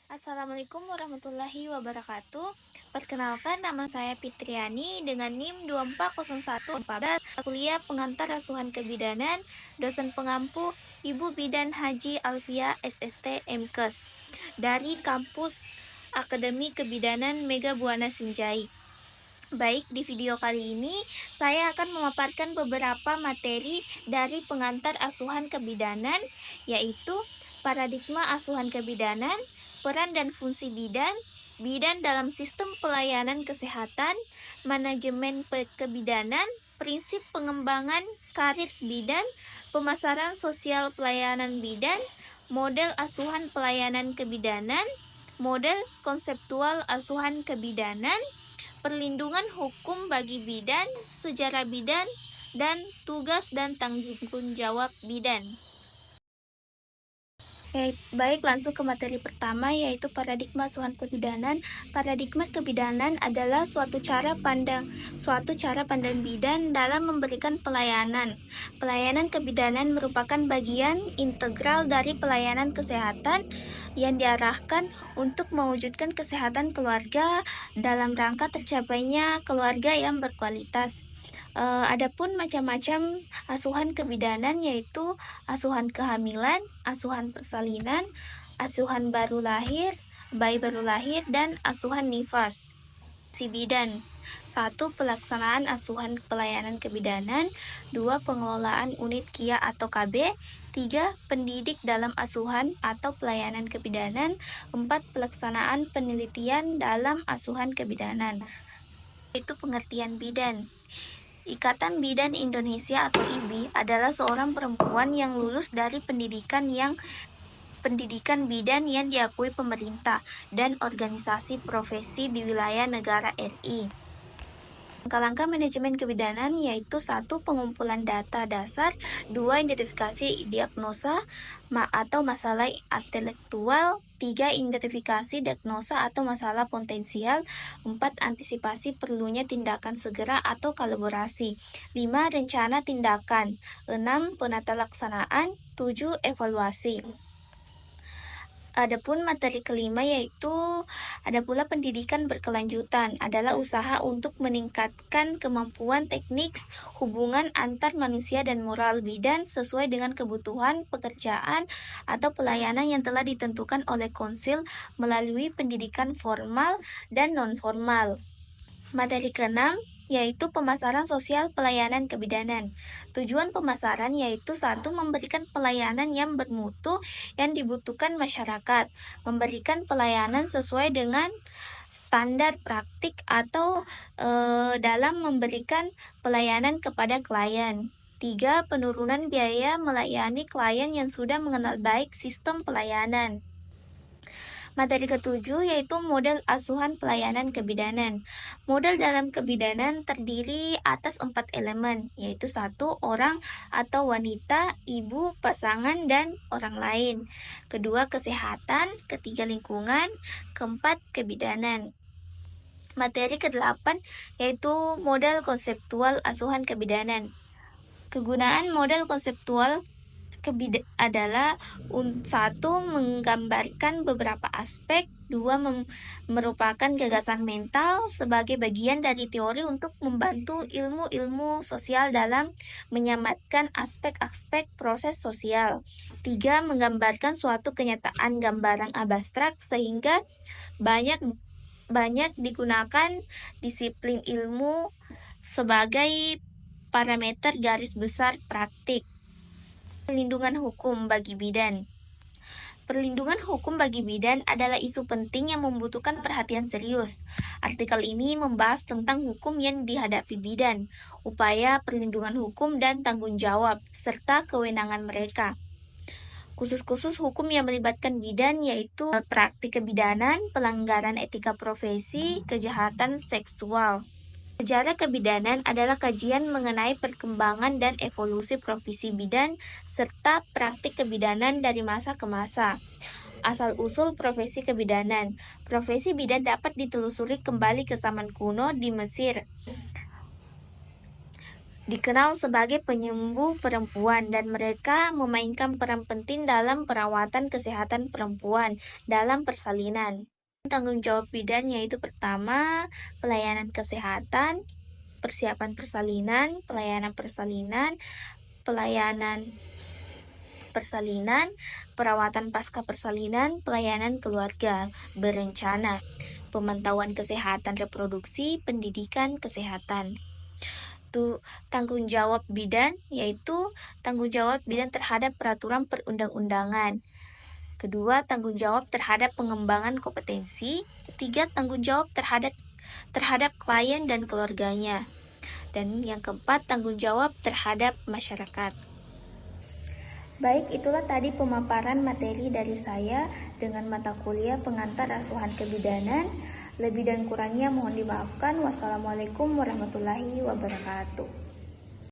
Assalamualaikum warahmatullahi wabarakatuh. Perkenalkan, nama saya Fitriani dengan NIM 240114, kuliah pengantar asuhan kebidanan, dosen pengampu Ibu Bidan Haji Alfia SST MKes dari kampus Akademi Kebidanan Mega Buana Sinjai. Baik, di video kali ini saya akan memaparkan beberapa materi dari pengantar asuhan kebidanan, yaitu paradigma asuhan kebidanan, peran dan fungsi bidan, bidan dalam sistem pelayanan kesehatan, manajemen kebidanan, prinsip pengembangan karir bidan, pemasaran sosial pelayanan bidan, model asuhan pelayanan kebidanan, model konseptual asuhan kebidanan, perlindungan hukum bagi bidan, sejarah bidan, dan tugas dan tanggung jawab bidan. Baik, langsung ke materi pertama, yaitu paradigma asuhan kebidanan. Paradigma kebidanan adalah suatu cara pandang bidan dalam memberikan pelayanan. Pelayanan kebidanan merupakan bagian integral dari pelayanan kesehatan yang diarahkan untuk mewujudkan kesehatan keluarga dalam rangka tercapainya keluarga yang berkualitas. Adapun macam-macam asuhan kebidanan, yaitu asuhan kehamilan, asuhan persalinan, asuhan baru lahir, bayi baru lahir, dan asuhan nifas. Si bidan: 1. Pelaksanaan asuhan pelayanan kebidanan. 2. Pengelolaan unit KIA atau KB. 3. Pendidik dalam asuhan atau pelayanan kebidanan. 4. Pelaksanaan penelitian dalam asuhan kebidanan. Itu pengertian bidan. Ikatan Bidan Indonesia atau IBI adalah seorang perempuan yang lulus dari pendidikan bidan yang diakui pemerintah dan organisasi profesi di wilayah negara RI. Langkah-langkah manajemen kebidanan yaitu 1. Pengumpulan data dasar. 2. Identifikasi diagnosa atau masalah intelektual. 3. Identifikasi diagnosa atau masalah potensial. 4. Antisipasi perlunya tindakan segera atau kolaborasi. 5. Rencana tindakan. 6. Penata laksanaan. 7. Evaluasi. Adapun materi kelima, yaitu ada pula pendidikan berkelanjutan, adalah usaha untuk meningkatkan kemampuan teknik hubungan antar manusia dan moral bidan sesuai dengan kebutuhan pekerjaan atau pelayanan yang telah ditentukan oleh konsil melalui pendidikan formal dan non-formal. Materi keenam, yaitu pemasaran sosial pelayanan kebidanan. Tujuan pemasaran yaitu 1. Memberikan pelayanan yang bermutu yang dibutuhkan masyarakat, memberikan pelayanan sesuai dengan standar praktik atau dalam memberikan pelayanan kepada klien. 3. Penurunan biaya melayani klien yang sudah mengenal baik sistem pelayanan. Materi ketujuh, yaitu model asuhan pelayanan kebidanan. Model dalam kebidanan terdiri atas 4 elemen, yaitu 1. Orang atau wanita, ibu, pasangan, dan orang lain. 2. Kesehatan. 3. Lingkungan. 4. Kebidanan. Materi ke-8, yaitu model konseptual asuhan kebidanan. Kegunaan model konseptual adalah 1. Menggambarkan beberapa aspek. 2. Merupakan gagasan mental sebagai bagian dari teori untuk membantu ilmu-ilmu sosial dalam menyamatkan aspek-aspek proses sosial. 3. Menggambarkan suatu kenyataan gambaran abstrak sehingga banyak digunakan disiplin ilmu sebagai parameter garis besar praktik. Perlindungan hukum bagi bidan. Perlindungan hukum bagi bidan adalah isu penting yang membutuhkan perhatian serius. Artikel ini membahas tentang hukum yang dihadapi bidan, upaya perlindungan hukum dan tanggung jawab, serta kewenangan mereka. Khusus hukum yang melibatkan bidan yaitu praktik kebidanan, pelanggaran etika profesi, kejahatan seksual. Sejarah kebidanan adalah kajian mengenai perkembangan dan evolusi profesi bidan serta praktik kebidanan dari masa ke masa. Asal-usul profesi kebidanan. Profesi bidan dapat ditelusuri kembali ke zaman kuno di Mesir. dikenal sebagai penyembuh perempuan dan mereka memainkan peran penting dalam perawatan kesehatan perempuan dalam persalinan. Tanggung jawab bidan yaitu pertama, pelayanan kesehatan, persiapan persalinan, perawatan pasca persalinan, pelayanan keluarga berencana, pemantauan kesehatan reproduksi, pendidikan kesehatan. Tanggung jawab bidan yaitu tanggung jawab bidan terhadap peraturan perundang-undangan. Kedua, tanggung jawab terhadap pengembangan kompetensi. Ketiga, tanggung jawab terhadap klien dan keluarganya. Dan yang keempat, tanggung jawab terhadap masyarakat. Baik, itulah tadi pemaparan materi dari saya dengan mata kuliah pengantar asuhan kebidanan. Lebih dan kurangnya mohon dimaafkan. Wassalamualaikum warahmatullahi wabarakatuh.